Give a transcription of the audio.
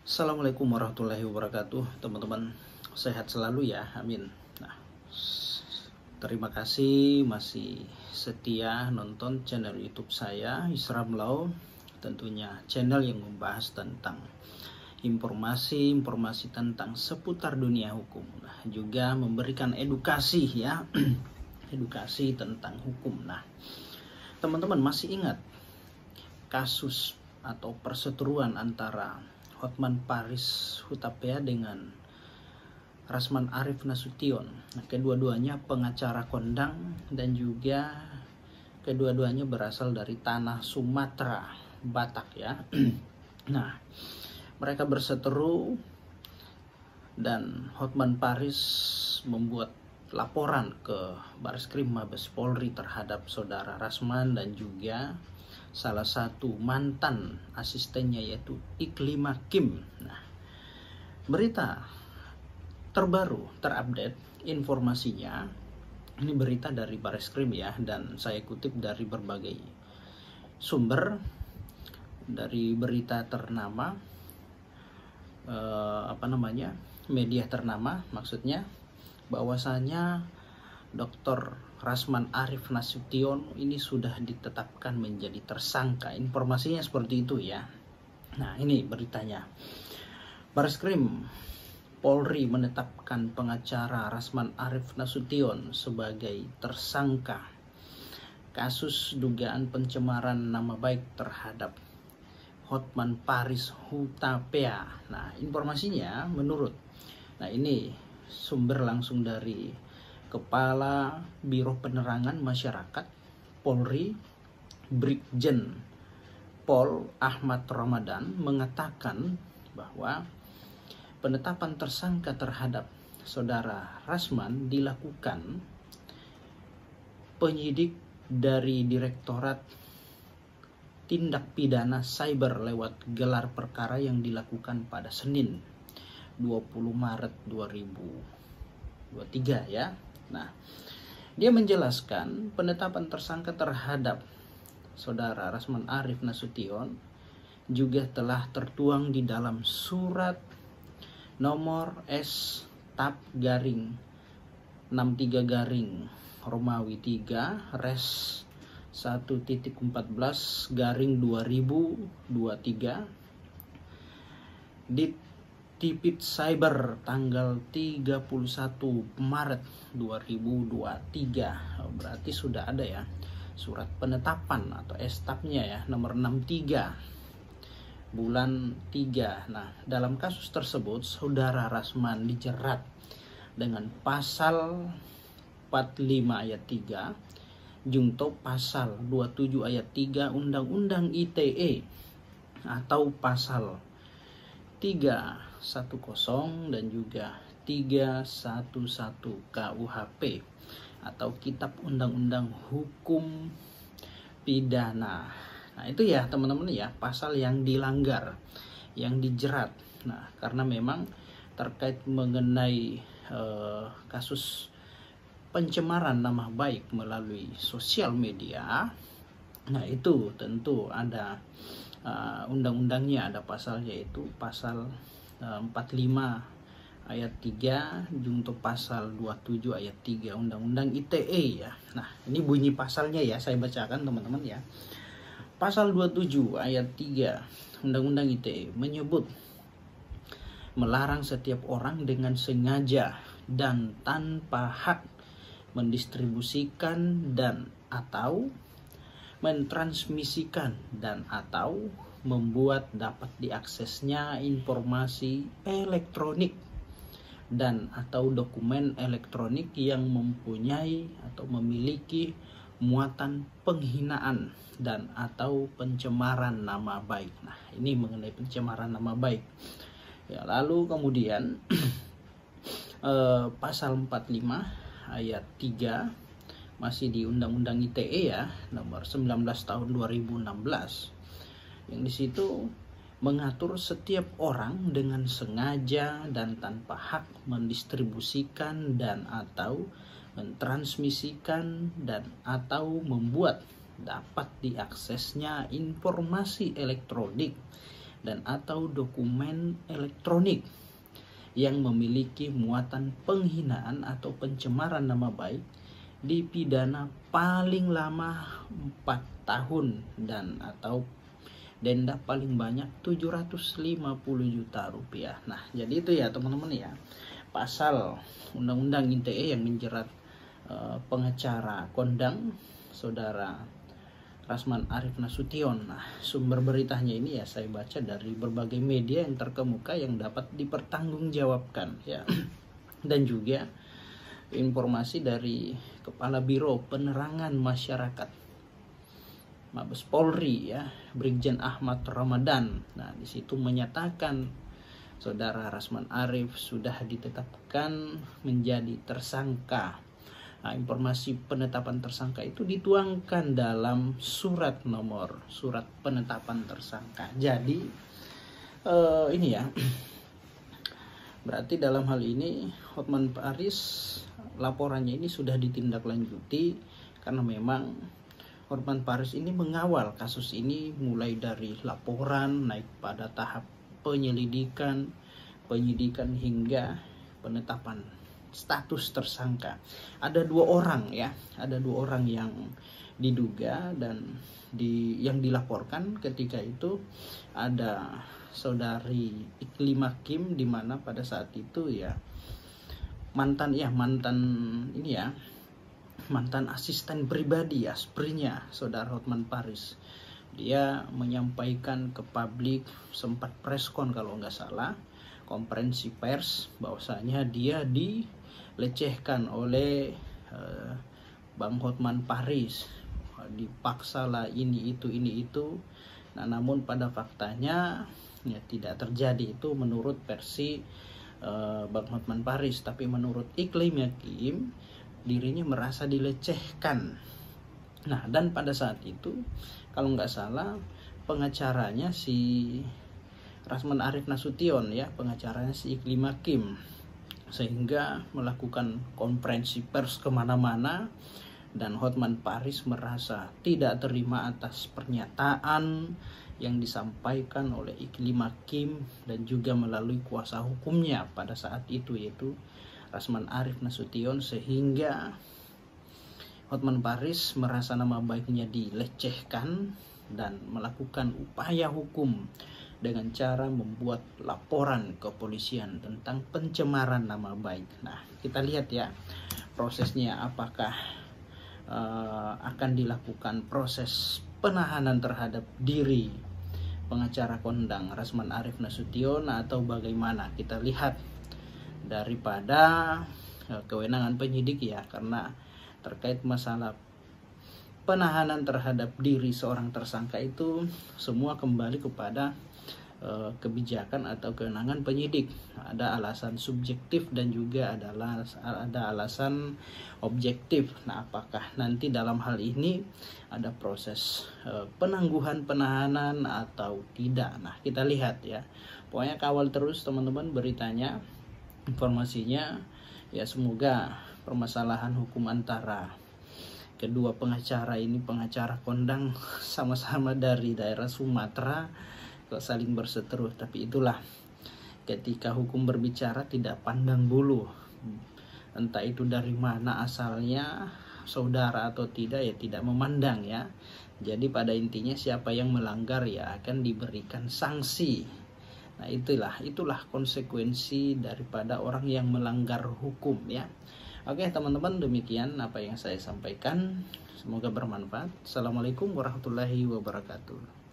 Assalamualaikum warahmatullahi wabarakatuh, teman-teman. Sehat selalu ya, amin. Nah, terima kasih masih setia nonton channel YouTube saya, Isram Law. Tentunya channel yang membahas tentang informasi tentang seputar dunia hukum. Nah, juga memberikan edukasi ya, edukasi tentang hukum. Nah, teman-teman masih ingat kasus atau perseteruan antara Hotman Paris Hutapea dengan Rasman Arif Nasution. Nah, kedua-duanya pengacara kondang dan juga kedua-duanya berasal dari tanah Sumatera Batak ya. Nah, mereka berseteru dan Hotman Paris membuat laporan ke Bareskrim Mabes Polri terhadap saudara Rasman dan juga salah satu mantan asistennya yaitu Iklima Kim. Nah, berita terbaru terupdate informasinya, ini berita dari Bareskrim ya, dan saya kutip dari berbagai sumber dari berita ternama, media ternama maksudnya, bahwasanya Dr. Rasman Arif Nasution ini sudah ditetapkan menjadi tersangka. Informasinya seperti itu ya. Nah, ini beritanya. Bareskrim Polri menetapkan pengacara Rasman Arif Nasution sebagai tersangka kasus dugaan pencemaran nama baik terhadap Hotman Paris Hutapea. Nah, informasinya menurut, nah ini sumber langsung dari Kepala Biro Penerangan Masyarakat Polri, Brigjen Pol Ahmad Ramadan, mengatakan bahwa penetapan tersangka terhadap saudara Rasman dilakukan penyidik dari Direktorat Tindak Pidana Cyber lewat gelar perkara yang dilakukan pada Senin 20 Maret 2023 ya. Nah, dia menjelaskan penetapan tersangka terhadap saudara Rasman Arif Nasution juga telah tertuang di dalam surat nomor S tab garing 63 garing Romawi 3 res 1.14 garing 2023 di Tipit Cyber tanggal 31 Maret 2023. Berarti sudah ada ya surat penetapan atau estapnya ya, nomor 63 bulan 3. Nah, dalam kasus tersebut saudara Rasman dijerat dengan pasal 45 ayat 3 junto pasal 27 ayat 3 Undang-Undang ITE atau pasal 310 dan juga 311 KUHP atau Kitab Undang-Undang Hukum Pidana. Nah, itu ya teman-teman ya, pasal yang dilanggar, yang dijerat. Nah, karena memang terkait mengenai kasus pencemaran nama baik melalui sosial media. Nah, itu tentu ada undang-undangnya, ada pasalnya, yaitu pasal 45 ayat 3 junto pasal 27 ayat 3 Undang-Undang ITE ya. Nah, ini bunyi pasalnya ya, saya bacakan teman-teman ya. Pasal 27 ayat 3 Undang-Undang ITE menyebut melarang setiap orang dengan sengaja dan tanpa hak mendistribusikan dan atau mentransmisikan dan atau membuat dapat diaksesnya informasi elektronik dan atau dokumen elektronik yang mempunyai atau memiliki muatan penghinaan dan atau pencemaran nama baik. Nah, ini mengenai pencemaran nama baik ya. Lalu kemudian pasal 45 ayat 3 masih di Undang-Undang ITE ya, nomor 19 tahun 2016, yang di situ mengatur setiap orang dengan sengaja dan tanpa hak mendistribusikan dan atau mentransmisikan dan atau membuat dapat diaksesnya informasi elektronik dan atau dokumen elektronik yang memiliki muatan penghinaan atau pencemaran nama baik dipidana paling lama 4 tahun dan atau denda paling banyak 750 juta rupiah. Nah, jadi itu ya teman-teman ya, pasal Undang-Undang ITE yang menjerat pengacara kondang Saudara Rasman Arief Nasution. Nah, sumber beritanya ini ya saya baca dari berbagai media yang terkemuka yang dapat dipertanggungjawabkan ya. Dan juga informasi dari Kepala Biro Penerangan Masyarakat Mabes Polri ya, Brigjen Ahmad Ramadan. Nah, di situ menyatakan Saudara Rasman Arief sudah ditetapkan menjadi tersangka. Nah, informasi penetapan tersangka itu dituangkan dalam surat penetapan tersangka. Jadi ini ya, berarti dalam hal ini Hotman Paris laporannya ini sudah ditindaklanjuti karena memang Hotman Paris ini mengawal kasus ini mulai dari laporan naik pada tahap penyidikan hingga penetapan status tersangka. Ada 2 orang ya, ada 2 orang yang diduga dan yang dilaporkan ketika itu ada Saudari Iklimah Kim, di mana pada saat itu ya mantan asisten pribadi asprinya Saudara Hotman Paris. Dia menyampaikan ke publik, sempat preskon kalau nggak salah, konferensi pers, bahwasanya dia dilecehkan oleh Bang Hotman Paris, dipaksa lah ini itu. Nah, namun pada faktanya ya tidak terjadi itu menurut versi Bang Hotman Paris, tapi menurut Iklimah Kim dirinya merasa dilecehkan. Nah, dan pada saat itu kalau nggak salah pengacaranya si Rasman Arief Nasution ya, pengacaranya si Iklimah Kim, sehingga melakukan konferensi pers kemana-mana. Dan Hotman Paris merasa tidak terima atas pernyataan yang disampaikan oleh Iklimah Kim dan juga melalui kuasa hukumnya pada saat itu, yaitu Rasman Arief Nasution, sehingga Hotman Paris merasa nama baiknya dilecehkan dan melakukan upaya hukum dengan cara membuat laporan ke kepolisian tentang pencemaran nama baik. Nah, kita lihat ya prosesnya, apakah akan dilakukan proses penahanan terhadap diri pengacara kondang Rasman Arief Nasution atau bagaimana. Kita lihat daripada kewenangan penyidik ya, karena terkait masalah penahanan terhadap diri seorang tersangka itu semua kembali kepada kebijakan atau kewenangan penyidik. Ada alasan subjektif dan juga ada alasan objektif. Nah, apakah nanti dalam hal ini ada proses penangguhan penahanan atau tidak? Nah, kita lihat ya. Pokoknya kawal terus teman-teman beritanya, informasinya ya. Semoga permasalahan hukum antara kedua pengacara ini, pengacara kondang sama-sama dari daerah Sumatera, kok saling berseteru. Tapi itulah, ketika hukum berbicara tidak pandang bulu, entah itu dari mana asalnya saudara atau tidak, ya tidak memandang ya. Jadi pada intinya siapa yang melanggar ya akan diberikan sanksi. Nah, itulah konsekuensi daripada orang yang melanggar hukum ya. Oke teman-teman, demikian apa yang saya sampaikan, semoga bermanfaat. Assalamualaikum warahmatullahi wabarakatuh.